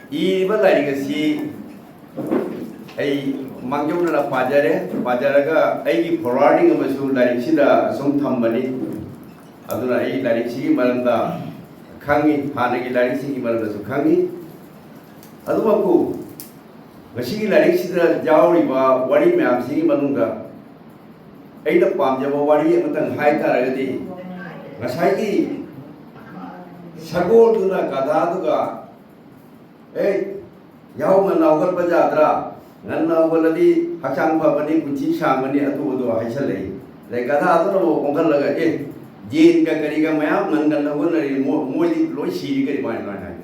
이 발라리가시 이 망종을 바자라가 아이기 포라딩 것을 라리치다 송탐만이 아두나 이 라리치기 말한다 강이 하나기 라리치기 말한다 강이 아두마고 ngasi larik sida jawri ba wari myam sigi manungda aida pamjaba wari amatang hai taragadi ngasai gi sagol duna gadha duga yaw man nawgal bajadra ngan nawgaladi hakang phabani kunchi shamani atu do haisalei le gadha atu no ongal laga jin ka kari ka mayam nangal nawgal moli loi siri kari mai mai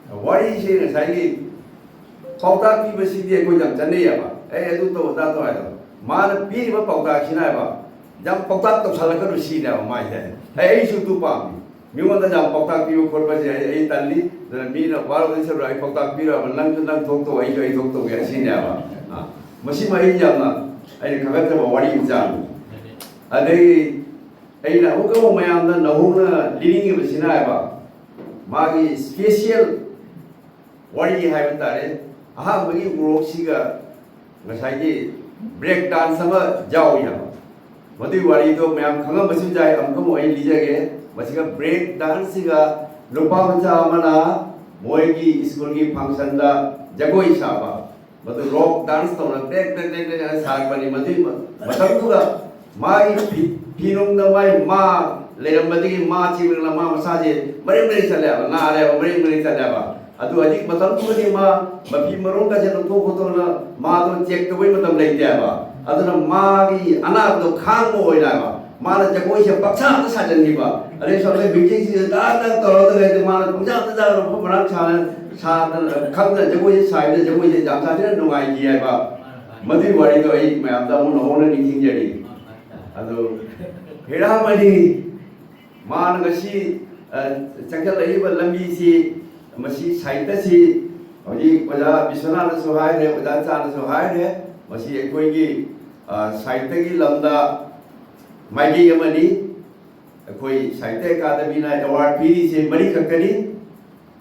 wari se ngasai gi pauta pi besi dia ko jam chane ya ba edu to ta to ai to ma pi ba pauta khina ba jam pauta to sala ka ru si na ma ye ai su tu pa mi mo da jam pauta pi ko ba je ai tali mi na ba ro se rai pauta pi ra lang thok to ai thok to ya si na ba ha masi ma ai jam na ai ka ba ta ba wari jam adai ai na ho ko ma yam na no na living ba si na ba ma gi special wari hai ba ta re aha bagi uroksiga ngasai break dance sama jauh ya madu wari to mayam khangam basu jai amkam oi lijage basiga break dance ga lupa bacha mana moi gi school gi function da jagoi saba madu rock dance to na tek sark bani madu matam tu ga mai pinung da mai ma leram badi ma chiming la ma masaje mari chala na are mari chala ba adu adik matam tu ni ma mapi marong ka jeno to photo na ma to check to bai matam lai ta ba adu na ma gi ana to khang mo oi la ba ma na jakoi se paksa ta sa jan ni ba are so le bijing si da da to to le ma na pungja ta da ro phamara sa khang da jakoi se sai da jakoi se jam sa de no ngai ji ai ba madi wari to ai ma am da mo no na ni king je ni adu hera mani ma na ga si chakal lai ba lambi si masi saita si oji oja biswana na sohai re oja cha na sohai re masi ekoi gi saita gi lamda maigi yamani ekoi saita academy na award piri se mari kakani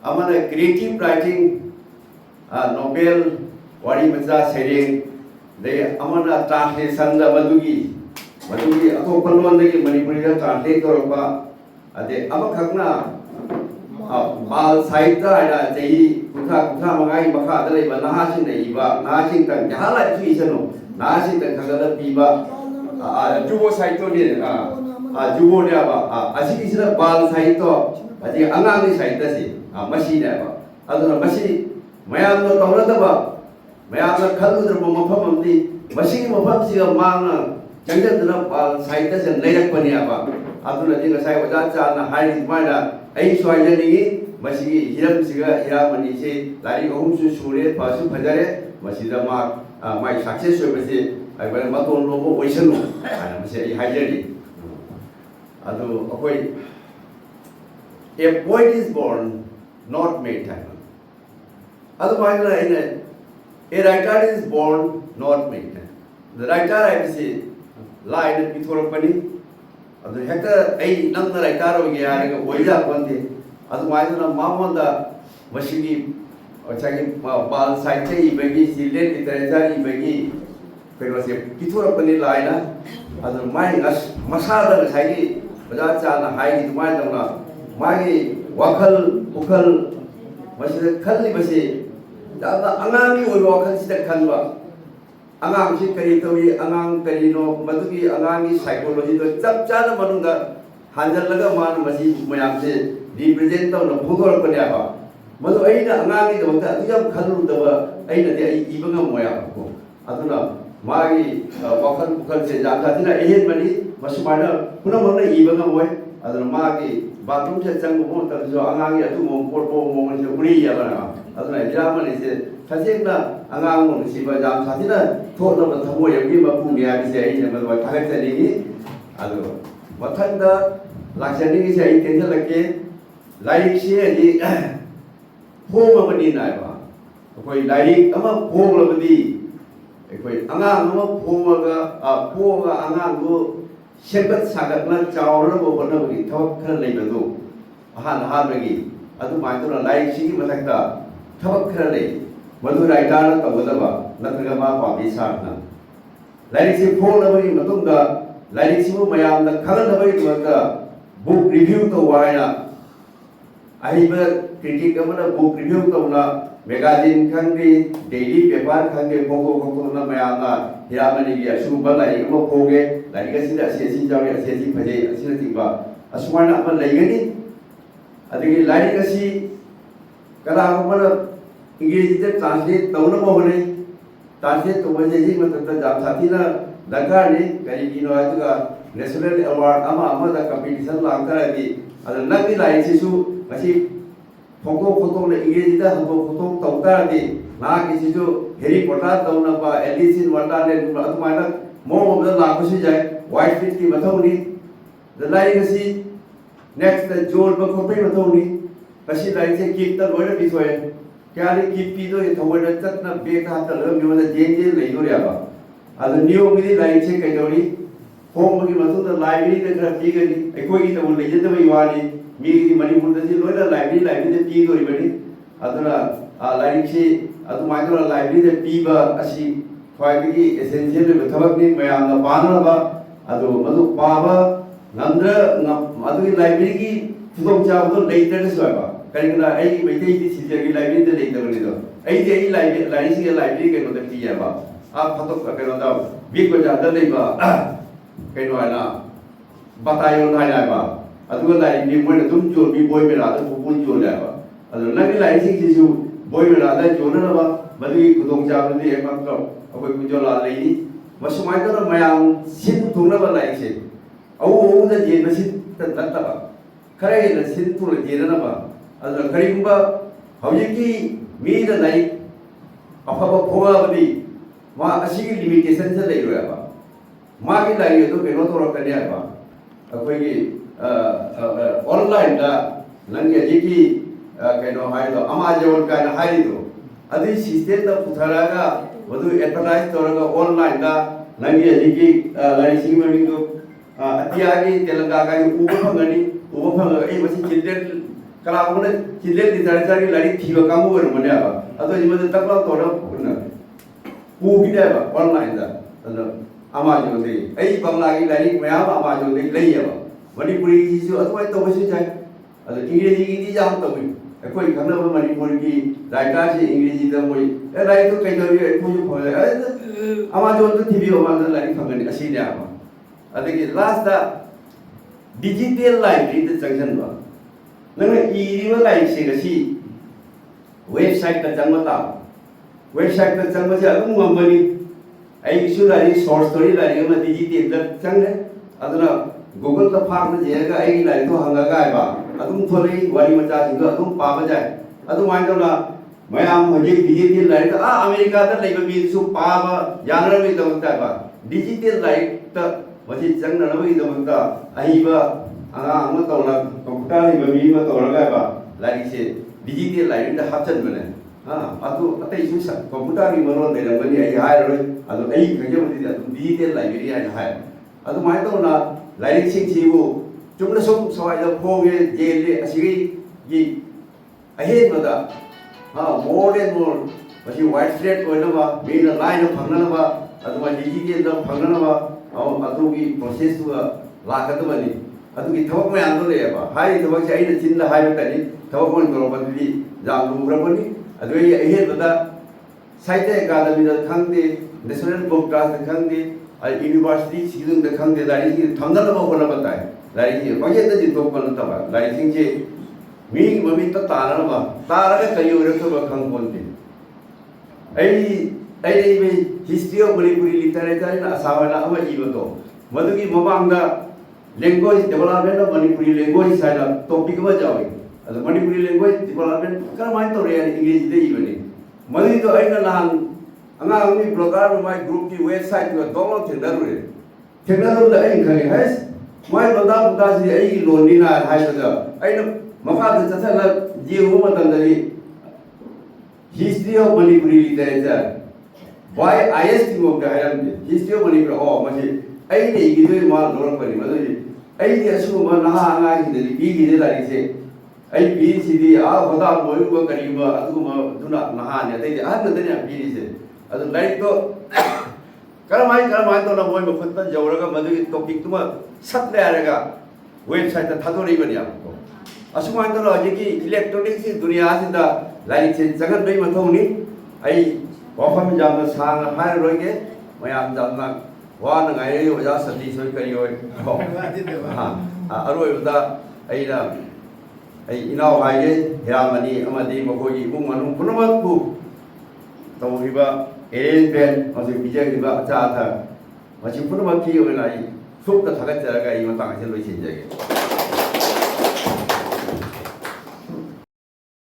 amana creative writing nobel wari macha sereng de amana translation da madugi ako palwan de manipuri da translate korba ade amakhakna bal saita ada jadi kutha mangai bakha dalai ba nahasin nei ba nahasin kan jahala tu isano nahasin kan khagala pi ba jubo saito ni jubo ne ba asi isra bal saito aji angang ni saita si masi ne ba aduna masi mayam no tawra da ba mayam na khalu dar ba mafam amdi masi mafam si ga mangna jangjan dana bal saita sen leirak pani ba aduna dinga sai wada cha na hai mai da ai swai jani masi hiram siga hiramani se lari ohum su sure pasu phajare masi da ma mai success we masi ai ba ma ton lo mo oisanu ana masi ai hajari adu akoi a poet is born not made time adu mai na ina a writer is born not made time the writer I say line pithoropani adu hekta ai nang na writer ho gaya ga oida konde adu mai na mamanda masigi ochagi bal saite ibagi silen literature ibagi pero se pithoropani line adu mai as masada sai baja cha na hai ni mai na mai wakal ukal masih khalli basi da angangi oi wakal sida khalwa angang si kari tawi angang kari no madugi angangi psychology to chap chana manunga hanjal laga man masi mayam se represent to no phugol ko ya ba madu aina angangi do ta yam khalu da ba aina de ai ibanga moya ko aduna magi wakal ukal se ja ka dina ehen mani masumana kuna mana ibanga moy aduna magi bathroom se chang mo ta jo angangi atu mo por mo se uri ya ba aduna iramani se 사실나 안강은 시바장 사실은 토는 더고 여기 뭐 분야이 이제 뭐 타겟들이 아주 못한다 락션이 이제 괜찮게 라이시에 호모만이 나와 거의 라이 아마 호모라버디 거의 안강 아마 호모가 호가 안강고 셈በት 사각나 자오를 보거나 우리 더 그런 레벨도 한 하늘이 아주 많이 들어 라이시기 못했다 thawak khara lei madu rai ta na tawada ba natraga ma pa bi sa na lai si phone na bari matung da lai si mu mayam da khalan da bari da book review to wa na ai ba critic ka mana book review to na magazine khang di daily paper khang di ko na mayam na hiramani gi asu ba lai ko ko ge lai ga si da si si jaw ya si si phaje asi ti ba aswana ma lai ga ni adigi lai ga si kala ko mana English te translate tawna mo hone translate to baje ji matlab ta jam sathi na dakar ni kari ki no atuga national award ama da competition lang ta di adal nagi lai si su masi photo le English da photo taw ta di na ki si su Harry Potter tawna ba Alice in Wonderland atuma na mo da la ko si jai white fish ki bathau ni the lai ga si next the jol ba ko pe bathau ni kasi lai se ki ta loina bi soe क्या रे किपी तो ये थोड़ा तक ना बेकार तो लोग जो मतलब जेन ले लो यार अब न्यू मिली लाइन से कहीं जोड़ी होम की मतलब तो लाइब्रेरी तक रखी गई एक कोई की तो वो ले जाते भाई वाली मेरी मणिपुर से लोग ना लाइब्रेरी से पी तो इबनी अब ना लाइन से अब तुम्हारे तो लाइब्रेरी से पी बा असी थोड़ी की एसेंशियल में थोड़ा नहीं मैं आना पाना बा अब मतलब पावा नंद्र अब की लाइब्रेरी की तो चाहो तो लेटर से होगा कहीं आई बैठे ही सीधे की लाइब्रेरी से लेकर बनी तो आई लाइब्रेरी से लाइब्रेरी के मतलब की है बा आप फटो कहीं ना बिग बजार ले बा कहीं ना बतायो ना है बा अदुगा लाइब्रेरी में ना तुम जो भी बॉय में लाते हो वो जो ले बा अदुगा लगी लाइब्रेरी से जो बॉय में लाते जो ना बा बल्कि कुदों चावल ने एक मतलब अब कोई जो ला ले नहीं मशहूर तो ना मैं आऊँ सिद्ध थोड़ा बा लाइब्रेरी से वो उधर जेल में सिद्ध तत्ता बा खरे ना सिद्ध थोड़ा जेल ना बा अदर करीबा हौजिकी मीदा लाई अफबा फोगाबदी मा असिगी लिमिटेशन से लेरोयाबा मा की लाई तो केनो तो रखने आबा अखोगी ऑनलाइन दा नंगे जिकी केनो हाय तो अमेज़न का हाय तो अदि सिस्टम दा पुथरागा वदु एडवर्टाइज तोरगा ऑनलाइन दा नंगे जिकी लाई सिंग में तो अतियागी तेलंगाना का ऊपर फंगनी ऊपर फंग ए मसी चिल्ड्रन कला को ने चिल्ड्रन लिटरेचर की लड़ी थी वो काम वो मने आवा अतो जिमते तकला तोरा पुना पूगी दे बा ऑनलाइन दा अनो अमेज़न दे ए बंगला की लड़ी मैं अमेज़न दे ले आवा मणिपुरी की जो अतो तो बसे जाए अतो इंग्लिश की जाम तो भी कोई खना मणिपुरी की राइटर से इंग्लिश दा मोई ए राइट तो कई तो को जो फोन अमेज़न तो टीवी अमेज़न लड़ी फंगनी असी ने आवा अदगी लास्ट दा डिजिटल लाइब्रेरी द जंक्शन बा नंगे इरिवा लाइन से गसी वेबसाइट का जंगमता वेबसाइट का जंगम से अदुम गमबनी आई इशू लारी शॉर्ट स्टोरी लारी म डिजिटल द जंगले अदुना गूगल का फार्म जेगा आई लारी तो हंगा गायबा अदुम थोरी वारी मचा सिंग अदुम पाबा जाय अदुम माइंडला मयाम हजे डिजिटल लारी तो अमेरिका द लेबा बी सु पाबा यानर बी दमता बा डिजिटल लाइट त वसी जंगना नबी दमता आइबा आंगा तौला कंप्यूटर नि बमी म तौरगा बा लारी से डिजिटल लाइट द हाचन बने हां अतु अतै सु कंप्यूटर नि मरो दे रंगनी आई हाय रो अदु आई खजे मदि अदु डिजिटल लाइब्रेरी आई हाय अदु माय तौना लाइट सिंग सिबु चुमना सम सवाय द फोगे जेले असिगी ये अहे मदा हां मोर एंड मोर वसी वाइट स्ट्रेट कोइनबा बेना लाइन फंगनबा अदु मा डिजिटल द फंगनबा अदु की प्रोसेस लाकतबनी अदुगी थवक में आंदो लेबा हाय थवक से आइना चिन्ना हाय तनी थवक मन तोरबदि जाम लुब्रबनी अदुई अहे बदा साहित्य अकादमी द खंगदे नेशनल बुक ट्रस्ट द खंगदे यूनिवर्सिटी सिलुंग द खंगदे लारी की थंगल म होना बताय लारी की पजे त जितो पन तबा लारी सिंग जे मी ममी त तारनबा तारगा कयो रखबा खंग कोनते आई बे हिस्ट्री ऑफ मणिपुरी लिटरेचर ना असावना अमा इबतो मदुगी मबांगदा language development of Manipuri language side topic में जावे अद मणिपुरी लैंग्वेज डेवलपमेंट करमाय तो रे इंग्लिश दे इबनी मदि तो आइना लान अंगा अंगी ब्लॉगर माय ग्रुप की वेबसाइट को डाउनलोड थेनरो द आइ खगे हस माय बंदा बुदा से आइ लोनी ना हाय बदा आइना मखा द चथला जीव मतन दली history of Manipuri literature by आईएसटी ऑफ द हायरम हिस्ट्री ऑफ मणिपुर ओ मजे आई ने इगिदो मा लोरक परि मदि आई ने असु म नहा आंगा कि दली बी गिदे लारी से ai PCD hoda boyu ba kariba aduma duna nahane dei ahna denia PCD adu like to karamai to na boy ma khutta jawraga madu topic tuma sat le arega website ta thadori bani apko asuma to la jiki electronics dunia sinda like chen jangan dei ma thoni ai wafam jamna sang hai roge mayam jamna wa na ngai yo ja sati soi kari oi ha aroi uda ai na ai inau hai Hiramani amadi makoi mung manu punamat bu tau riba arrangement masih bijak riba acha tha masih punamat ki oi nai suk ta thagat jaraga i matang se loi sin jage